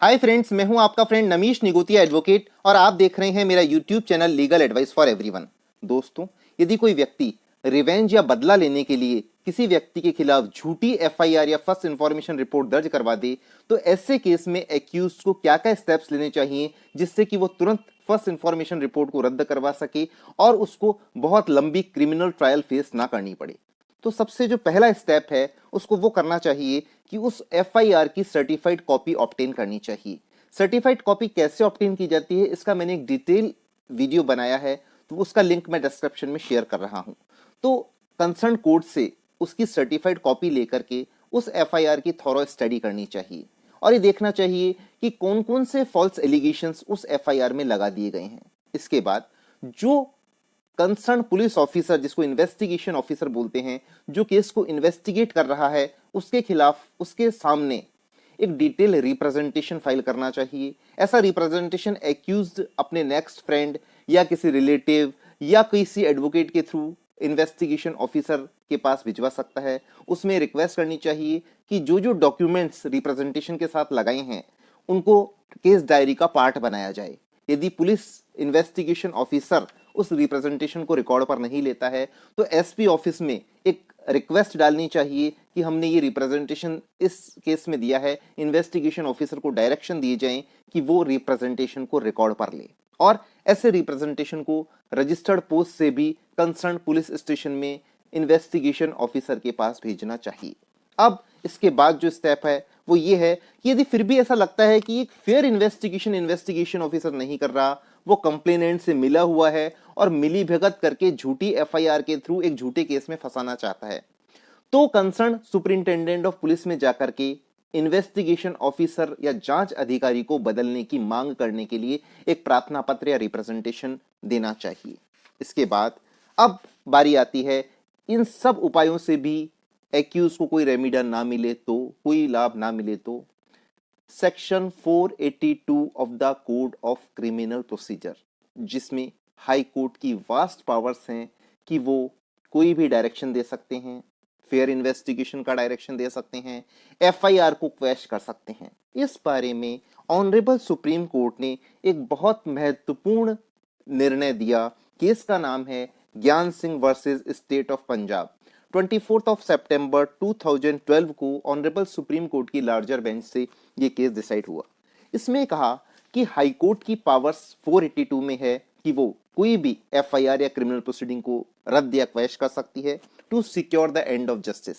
Hi friends, मैं हूं आपका फ्रेंड नमीश निगोतिया एडवोकेट और आप देख रहे हैं मेरा YouTube channel legal advice for everyone. दोस्तों, यदि कोई व्यक्ति रिवेंज या बदला लेने के लिए किसी व्यक्ति के खिलाफ झूठी एफआईआर या फर्स्ट इंफॉर्मेशन रिपोर्ट दर्ज करवा दे तो ऐसे केस में एक्यूज को क्या क्या स्टेप्स लेने चाहिए जिससे कि वो तुरंत फर्स्ट इंफॉर्मेशन रिपोर्ट को रद्द करवा सके और उसको बहुत लंबी क्रिमिनल ट्रायल फेस ना करनी पड़े। तो सबसे जो पहला स्टेप है उसको वो करना चाहिए कि उस एफआईआर की सर्टिफाइड कॉपी ऑब्टेन करनी चाहिए। सर्टिफाइड कॉपी कैसे ऑब्टेन की जाती है इसका मैंने एक डिटेल वीडियो बनाया है, तो उसका लिंक मैं डिस्क्रिप्शन में शेयर कर रहा हूं। तो कंसर्न कोर्ट से उसकी सर्टिफाइड कॉपी लेकर के उस एफआईआर की थॉरो स्टडी करनी चाहिए और ये देखना चाहिए कि कौन कौन से फॉल्स एलिगेशंस उस एफआईआर में लगा दिए गए हैं। इसके बाद जो कंसर्न पुलिस ऑफिसर, जिसको इन्वेस्टिगेशन ऑफिसर बोलते हैं, जो केस को इन्वेस्टिगेट कर रहा है, उसके खिलाफ उसके सामने एक डिटेल रिप्रेजेंटेशन फाइल करना चाहिए। ऐसा रिप्रेजेंटेशन एक्यूज्ड अपने नेक्स्ट फ्रेंड या किसी रिलेटिव या किसी एडवोकेट के थ्रू इन्वेस्टिगेशन ऑफिसर के पास भिजवा सकता है। उसमें रिक्वेस्ट करनी चाहिए कि जो जो डॉक्यूमेंट्स रिप्रेजेंटेशन के साथ लगाए हैं उनको केस डायरी का पार्ट बनाया जाए। यदि पुलिस इन्वेस्टिगेशन ऑफिसर उस रिप्रेजेंटेशन को रिकॉर्ड पर नहीं लेता है तो एसपी ऑफिस में एक रिक्वेस्ट डालनी चाहिए कि हमने ये रिप्रेजेंटेशन इस केस में दिया है, इन्वेस्टिगेशन ऑफिसर को डायरेक्शन दिए जाएं कि वो रिप्रेजेंटेशन को रिकॉर्ड पर ले और ऐसे रिप्रेजेंटेशन को रजिस्टर्ड पोस्ट से भी कंसर्न पुलिस स्टेशन में इन्वेस्टिगेशन ऑफिसर के पास भेजना चाहिए। अब इसके बाद जो स्टेप है वो ये है कि यदि फिर भी ऐसा लगता है कि एक फेयर इन्वेस्टिगेशन ऑफिसर नहीं कर रहा, वो कंप्लेनेंट से मिला हुआ है और मिली भगत करके झूठी एफआईआर के थ्रू एक झूठे केस में फंसाना चाहता है, तो कंसर्न सुपरिंटेंडेंट ऑफ पुलिस में जाकर के इन्वेस्टिगेशन ऑफिसर या जांच अधिकारी को बदलने की मांग करने के लिए एक प्रार्थना पत्र या रिप्रेजेंटेशन देना चाहिए। इसके बाद अब बारी आती है इन सब उपायों से भी एक्यूज को कोई रेमिडल ना मिले तो, कोई लाभ ना मिले तो section 482 of the code of criminal procedure, जिसमें हाई कोर्ट की वास्ट पावर्स हैं कि वो कोई भी डायरेक्शन दे सकते हैं, फेयर इन्वेस्टिगेशन का डायरेक्शन दे सकते हैं, एफआईआर को क्वैश कर सकते हैं। इस बारे में ऑनरेबल सुप्रीम कोर्ट ने एक बहुत महत्वपूर्ण निर्णय दिया। केस का नाम है ज्ञान Singh versus state of Punjab. 24 सितंबर 2012 को ऑनरेबल सुप्रीम कोर्ट की लार्जर बेंच से ये केस डिसाइड हुआ। इसमें कहा कि हाई कोर्ट की पावर्स 482 में है कि वो कोई भी एफआईआर या क्रिमिनल प्रोसीडिंग को रद्द या क्वैश कर सकती है to secure the end of justice.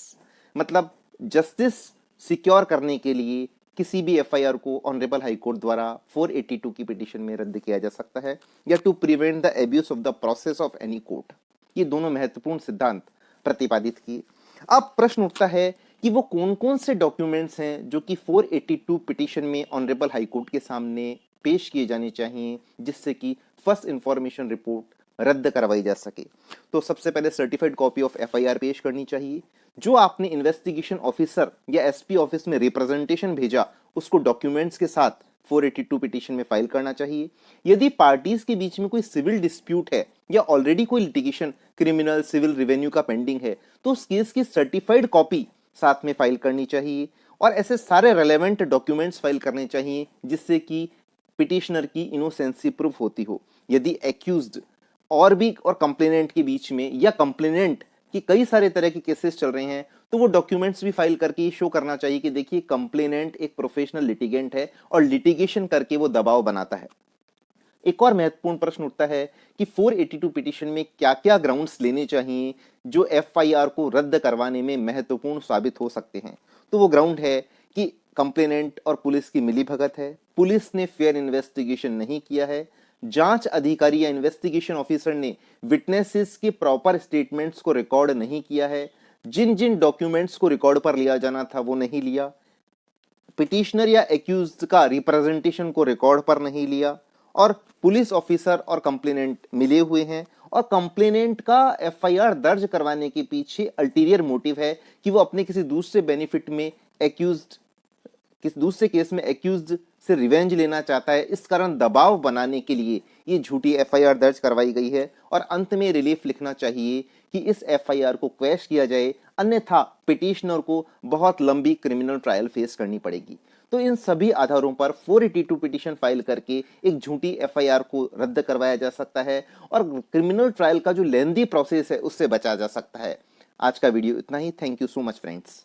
मतलब जस्टिस सिक्योर करने के लिए किसी भी एफआईआर को ऑनरेबल हाई कोर्ट द्वारा 482 की पिटीशन में रद्द किया जा सकता है या to prevent the abuse of the process of any court. ये दोनों महत्वपूर्ण सिद्धांत प्रतिपादित किए। अब प्रश्न उठता है कि वो कौन कौन से डॉक्यूमेंट्स हैं जो कि 482 पिटीशन में ऑनरेबल हाई कोर्ट के सामने पेश किए जाने चाहिए जिससे कि फर्स्ट इंफॉर्मेशन रिपोर्ट रद्द करवाई जा सके। तो सबसे पहले सर्टिफाइड कॉपी ऑफ एफआईआर पेश करनी चाहिए। जो आपने इन्वेस्टिगेशन ऑफिसर या एसपी ऑफिस में रिप्रेजेंटेशन भेजा उसको डॉक्यूमेंट्स के साथ 482 पिटीशन में फाइल करना चाहिए। यदि पार्टीज के बीच में कोई सिविल डिस्प्यूट है या ऑलरेडी कोई लिटिगेशन क्रिमिनल सिविल रेवेन्यू का पेंडिंग है तो उस केस की सर्टिफाइड कॉपी साथ में फाइल करनी चाहिए और ऐसे सारे रेलेवेंट डॉक्यूमेंट्स फाइल करने चाहिए जिससे कि पिटिशनर की इनोसेंसी प्रूफ होती हो। यदि एक्यूज्ड और भी और कंप्लेनेंट के बीच में या कंप्लेनेंट की कई सारे तरह के केसेस चल रहे हैं तो वो डॉक्यूमेंट्स भी फाइल करके शो करना चाहिए कि देखिए कंप्लेनेंट एक प्रोफेशनल लिटिगेंट है और लिटिगेशन करके वो दबाव बनाता है। एक और महत्वपूर्ण प्रश्न उठता है कि 482 पिटीशन में क्या क्या ग्राउंड्स लेने चाहिए जो एफआईआर को रद्द करवाने में महत्वपूर्ण साबित हो सकते हैं। तो वो ग्राउंड है कि कंप्लेनेंट और पुलिस की मिलीभगत है, पुलिस ने फेयर इन्वेस्टिगेशन नहीं किया है, जांच अधिकारी या इन्वेस्टिगेशन ऑफिसर ने विटनेसेस के प्रॉपर स्टेटमेंट्स को रिकॉर्ड नहीं किया है, जिन जिन डॉक्यूमेंट्स को रिकॉर्ड पर लिया जाना था वो नहीं लिया, पिटिशनर या एक्यूज्ड का रिप्रेजेंटेशन को रिकॉर्ड पर नहीं लिया और पुलिस ऑफिसर और कंप्लेनेंट मिले हुए हैं और कंप्लेनेंट का एफआईआर दर्ज करवाने के पीछे अल्टीरियर मोटिव है कि वो अपने किसी दूसरे बेनिफिट में एक्यूज्ड किस दूसरे केस में एक्यूज्ड से रिवेंज लेना चाहता है। इस कारण दबाव बनाने के लिए ये झूठी एफआईआर दर्ज करवाई गई है और अंत में रिलीफ लिखना चाहिए कि इस एफआईआर को क्वैश किया जाए, अन्यथा पिटिशनर को बहुत लंबी क्रिमिनल ट्रायल फेस करनी पड़ेगी। तो इन सभी आधारों पर 482 पिटीशन फाइल करके एक झूठी एफआईआर को रद्द करवाया जा सकता है और क्रिमिनल ट्रायल का जो लेंदी प्रोसेस है उससे बचा जा सकता है। आज का वीडियो इतना ही। Thank you so much friends.